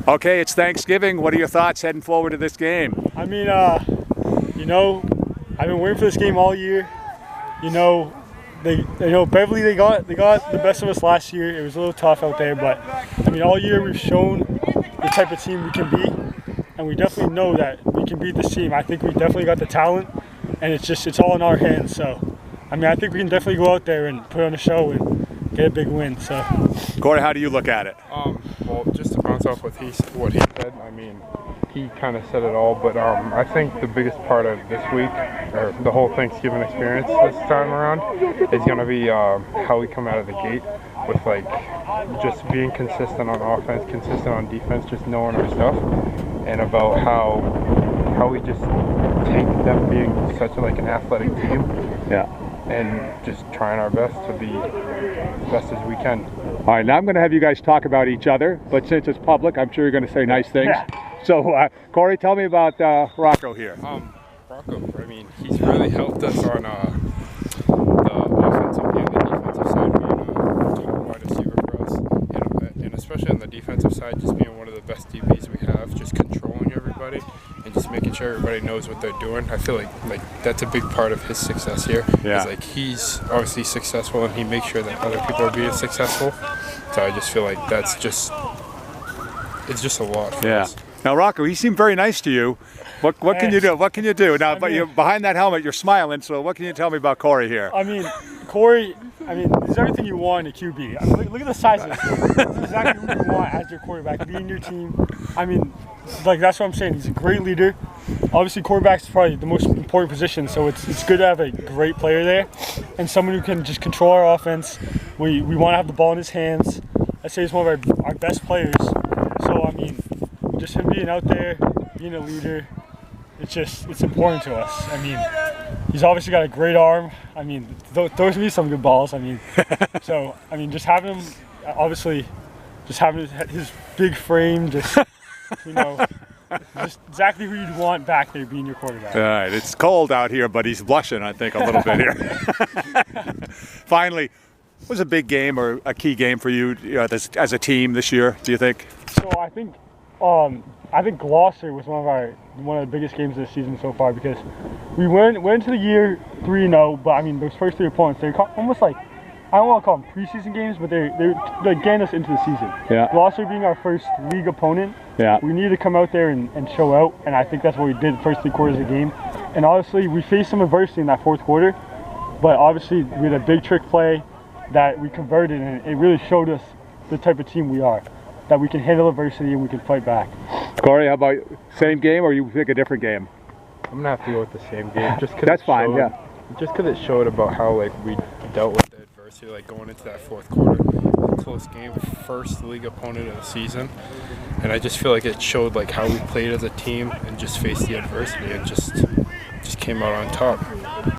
Okay, it's Thanksgiving. What are your thoughts heading forward to this game? I mean, you know, I've been waiting for this game all year. You know, Beverly, they got the best of us last year. It was a little tough out there, but I mean, all year we've shown the type of team we can be, and we definitely know that we can beat this team. I think we definitely got the talent, and it's all in our hands. So, I mean, I think we can definitely go out there and put on a show and get a big win. So, Corey, how do you look at it? Well, just to bounce off what he said, I mean, he kind of said it all, but I think the biggest part of this week, or the whole Thanksgiving experience this time around, is going to be how we come out of the gate with, like, just being consistent on offense, consistent on defense, just knowing our stuff, and about how we just take them being such an athletic team. Yeah. And just trying our best to be as best as we can. All right, now I'm going to have you guys talk about each other, but since it's public, I'm sure you're going to say nice things. Yeah. So, Corey, tell me about Rocco here. Rocco, I mean, he's really helped us on the offensive and the defensive side, being a wide receiver for us, and especially on the defensive side, just being one of the best DBs we have, just controlling everybody and just making sure everybody knows what they're doing. I feel like that's a big part of his success here. Yeah. Is he's obviously successful, and he makes sure that other people are being successful. So I just feel like it's just a lot for us. Now, Rocco, he seemed very nice to you. What can you do? What can you do? Now, but you're behind that helmet, you're smiling. So, what can you tell me about Corey here? I mean, Corey, is everything you want in a QB. I mean, look at the size of this. This is exactly what you want as your quarterback, being your team. I mean, that's what I'm saying. He's a great leader. Obviously, quarterback's probably the most important position, so it's good to have a great player there and someone who can just control our offense. We want to have the ball in his hands. I'd say he's one of our best players. So, I mean, just him being out there, being a leader, it's important to us. I mean, he's obviously got a great arm. I mean, throws me some good balls. I mean, so, I mean, just having him, obviously, just having his big frame, just exactly who you'd want back there being your quarterback. All right, it's cold out here, but he's blushing, I think, a little bit here. Finally, was a big game or a key game for you as a team this year, do you think? So I think Gloucester was one of the biggest games of the season so far, because we went into the year 3-0, but I mean those first three opponents, they're almost like, I don't want to call them preseason games, but they're getting us into the season. Yeah. Gloucester being our first league opponent, we needed to come out there and show out, and I think that's what we did the first 3 quarters of the game. And obviously we faced some adversity in that 4th quarter, but obviously we had a big trick play that we converted, and it really showed us the type of team we are, that we can handle adversity and we can fight back. Corey, how about same game, or you pick a different game? I'm gonna have to go with the same game, just because that's fine. Just because it showed about how we dealt with the adversity, going into that 4th quarter, close game, first league opponent of the season, and I just feel like it showed how we played as a team and just faced the adversity and just came out on top.